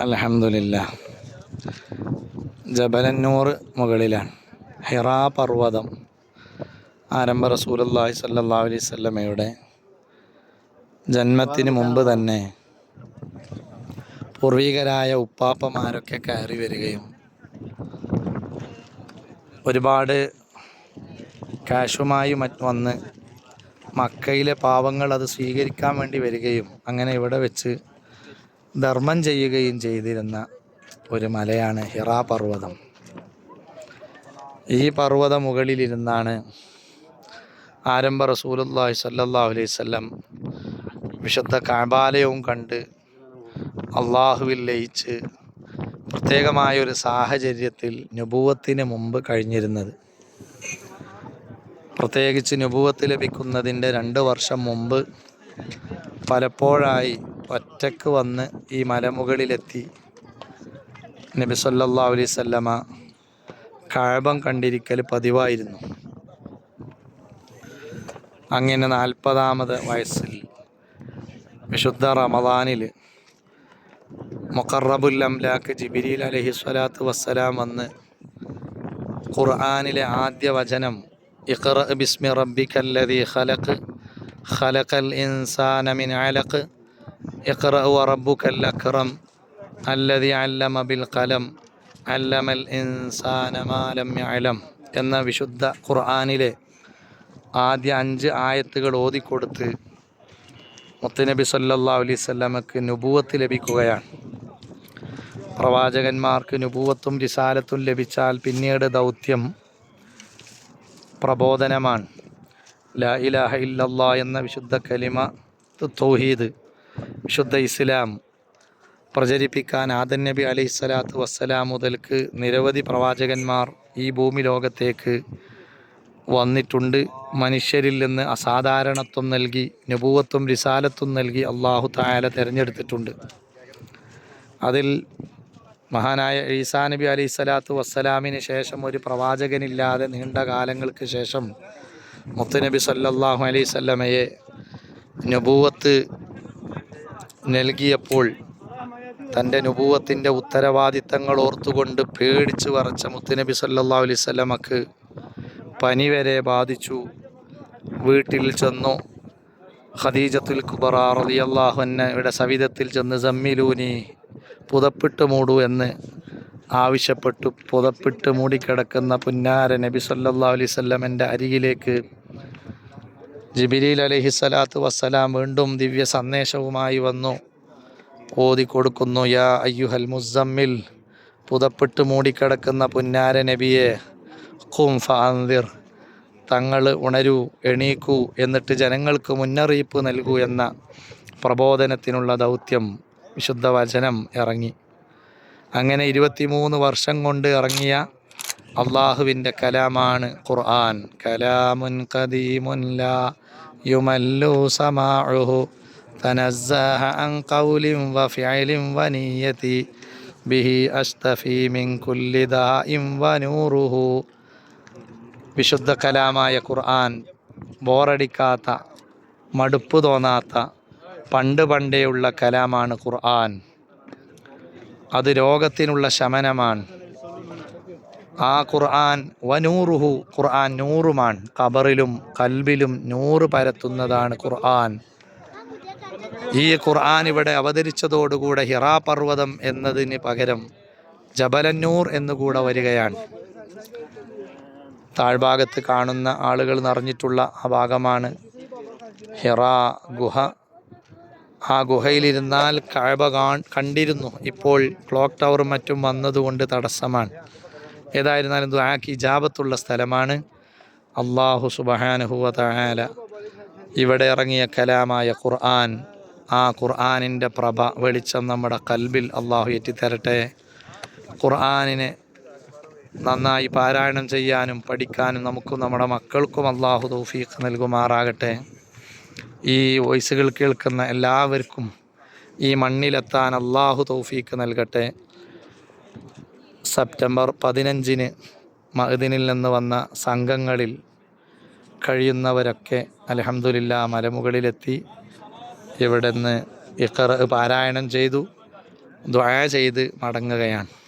അൽഹംദുലില്ലാ. ജബലന്നൂർ മുകളിലാണ്. ഹിറാ പർവ്വതം ആരംഭ റസൂലുള്ളാഹി സ്വല്ലല്ലാഹു അലൈഹി വസല്ലമയുടെ ജന്മത്തിന് മുമ്പ് തന്നെ പൂർവികരായ ഉപ്പാപ്പമാരൊക്കെ കയറി വരികയും ഒരുപാട് കാശുമായി വന്ന് മക്കയിലെ പാവങ്ങൾ അത് സ്വീകരിക്കാൻ വേണ്ടി വരികയും അങ്ങനെ ഇവിടെ വെച്ച് ധർമ്മം ചെയ്യുകയും ചെയ്തിരുന്ന ഒരു മലയാണ് ഹിറാ പർവ്വതം. ഈ പർവ്വത മുകളിലിരുന്നാണ് ആരംഭ റസൂലുള്ളാഹി സ്വല്ലല്ലാഹു അലൈഹി വസല്ലം വിശുദ്ധ കഅബാലയവും കണ്ട് അള്ളാഹുവിൽ ലയിച്ച് പ്രത്യേകമായൊരു സാഹചര്യത്തിൽ നുബുവത്തിന് മുമ്പ് കഴിഞ്ഞിരുന്നത്. പ്രത്യേകിച്ച് നുബുവത്ത് ലഭിക്കുന്നതിൻ്റെ 2 വർഷം മുമ്പ് പലപ്പോഴായി ഒറ്റക്ക് വന്ന് ഈ മലമുകളിലെത്തി നബി സല്ലല്ലാഹു അലൈഹി വസല്ലമ കഅബ കണ്ടിരിക്കൽ പതിവായിരുന്നു. അങ്ങനെ 40ാമത് വയസ്സിൽ വിശുദ്ധ റമദാനിൽ മുഖറബുൽ അംലാക്ക് ജിബ്രീൽ അലൈഹി സ്വലാത്തു വസ്സലാം വന്ന് ഖുർആനിലെ ആദ്യ വചനം ഇഖ്റ ബിസ്മി റബ്ബിക്കല്ലദീ ഖലഖ് ഖലഖൽ ഇൻസാന മിൻ അലഖ് ഇഖ്റ വറബ്ബുക്കൽ അക്റം അല്ലദീ അല്ലമ ബിൽ ഖലം അല്ലമൽ ഇൻസാന മാ ലം യഅലം എന്ന വിശുദ്ധ ഖുർആനിലെ ആദ്യ 5 ആയത്തുകൾ ഓതിക്കൊടുത്ത് മുത്തുനബി സല്ലല്ലാഹു അലൈഹി വസല്ലമക്ക് നുബുവത്ത് ലഭിക്കുകയാണ്. പ്രവാചകന്മാർക്ക് നുബുവത്തും റിസാലത്തും ലഭിച്ചാൽ പിന്നീട് ദൗത്യം പ്രബോധനമാണ്. ലാ ഇലാഹ ഇല്ലല്ലാഹ് എന്ന വിശുദ്ധ കലിമ തൗഹീദ്, വിശുദ്ധ ഇസ്ലാം പ്രചരിപ്പിക്കാൻ ആദം നബി അലൈഹി സ്വലാത്തു വസ്സലാം മുതൽക്ക് നിരവധി പ്രവാചകന്മാർ ഈ ഭൂമി ലോകത്തേക്ക് വന്നിട്ടുണ്ട്. മനുഷ്യരിൽ നിന്ന് അസാധാരണത്വം നൽകി നുബുവത്തും റിസാലത്തും നൽകി അള്ളാഹു തആല തിരഞ്ഞെടുത്തിട്ടുണ്ട്. അതിൽ മഹാനായ ഈസാ നബി അലൈഹി സ്വലാത്തു വസ്സലാമിന് ശേഷം ഒരു പ്രവാചകനില്ലാതെ നീണ്ട കാലങ്ങൾക്ക് ശേഷം മുത്തുനബി സല്ലല്ലാഹു അലൈഹി വസല്ലമയെ നുബുവത്ത് നൽകിയപ്പോൾ തൻ്റെ നുബുവത്തിൻ്റെ ഉത്തരവാദിത്തങ്ങൾ ഓർത്തുകൊണ്ട് പേടിച്ച് വരച്ച മുത്തുനബി സല്ലല്ലാഹു അലൈഹി വസല്ലമക്ക് പനി വരെ ബാധിച്ചു. വീട്ടിൽ ചെന്നു. ഖദീജത്തുൽ കുബ്ര റളിയല്ലാഹു അൻഹയുടെ സവിധത്തിൽ ചെന്ന് സമ്മിലൂനി, പുതപ്പിട്ട് മൂടൂ എന്ന് ആവശ്യപ്പെട്ടു. പുതപ്പിട്ട് മൂടിക്കിടക്കുന്ന പുന്നാര നബി സല്ലല്ലാഹു അലൈഹി വസല്ലമൻ്റെ അരികിലേക്ക് ജിബ്രീൽ അലൈഹി സ്വലാത്തു വസ്സലാം വീണ്ടും ദിവ്യ സന്ദേശവുമായി വന്നു. ഓതിക്കൊടുക്കുന്നു, യാ അയ്യുഹൽ മുസമ്മിൽ, പുതപ്പിട്ട് മൂടിക്കിടക്കുന്ന പുന്നാര നബിയെ, ഖും ഫഅൻദിർ, തങ്ങൾ ഉണരൂ, എണീക്കൂ, എന്നിട്ട് ജനങ്ങൾക്ക് മുന്നറിയിപ്പ് നൽകൂ എന്ന പ്രബോധനത്തിനുള്ള ദൗത്യം വിശുദ്ധ വചനം ഇറങ്ങി. അങ്ങനെ 23 വർഷം കൊണ്ട് ഇറങ്ങിയ അള്ളാഹുവിൻ്റെ കലാമാണ് ഖുർആൻ. കലാമുൻ ഖദീമുൻ ലാ യുമല്ലു സമാഉഹു തനസ്സഹ അൻ ഖൗലിൻ വഫിഅലിൻ വനിയതി ബിഹി അസ്തഫി മിൻ കുല്ലി ദാഇൻ വനൂറുഹു. വിശുദ്ധ കലാമായ ഖുർആൻ ബോറടിക്കാത്ത, മടുപ്പ് തോന്നാത്ത പണ്ടേയുള്ള കലാമാണ് ഖുർആൻ. അത് രോഗത്തിനുള്ള ശമനമാണ്. ആ ഖുർആൻ വനൂറുഹു, ഖുർആൻ നൂറുമാണ്. ഖബറിലും കൽബിലും നൂറ് പരത്തുന്നതാണ് ഖുർആൻ. ഈ ഖുർആൻ ഇവിടെ അവതരിച്ചതോടുകൂടെ ഹിറാ പർവ്വതം എന്നതിന് പകരം ജബലന്നൂർ എന്നുകൂടെ വരികയാണ്. താഴ്ഭാഗത്ത് കാണുന്ന ആളുകൾ നിറഞ്ഞിട്ടുള്ള ആ ഭാഗമാണ് ഹിറാ ഗുഹ. ആ ഗുഹയിലിരുന്നാൽ കഅബ കണ്ടിരുന്നു. ഇപ്പോൾ ക്ലോക്ക് ടവറും മറ്റും വന്നതുകൊണ്ട് തടസ്സമാണ്. ഏതായിരുന്നാലും ദുആക്ക് ഇജാബത്തുള്ള സ്ഥലമാണ്. അല്ലാഹു സുബ്ഹാനഹു വ തആല ഇവിടെ ഇറങ്ങിയ കലാമായ ഖുർആൻ, ആ ഖുർആനിൻ്റെ പ്രഭ വെളിച്ചം നമ്മുടെ കൽബിൽ അള്ളാഹു എത്തിത്തരട്ടെ. ഖുർആനിനെ നന്നായി പാരായണം ചെയ്യാനും പഠിക്കാനും നമുക്കും നമ്മുടെ മക്കൾക്കും അള്ളാഹു തൗഫീഖ് നൽകുമാറാകട്ടെ. ഈ വോയിസുകൾ കേൾക്കുന്ന എല്ലാവർക്കും ഈ മണ്ണിലെത്താൻ അള്ളാഹു തൗഫീഖ് നൽകട്ടെ. സെപ്റ്റംബർ 15 മഅ്ദിനിൽ നിന്ന് വന്ന സംഘങ്ങളിൽ കഴിയുന്നവരൊക്കെ അൽഹംദുലില്ലാ മലമുകളിലെത്തി. ഇവിടെ നിന്ന് ഇഖ്റ പാരായണം ചെയ്തു. ദുആ ചെയ്ത് മടങ്ങുകയാണ്.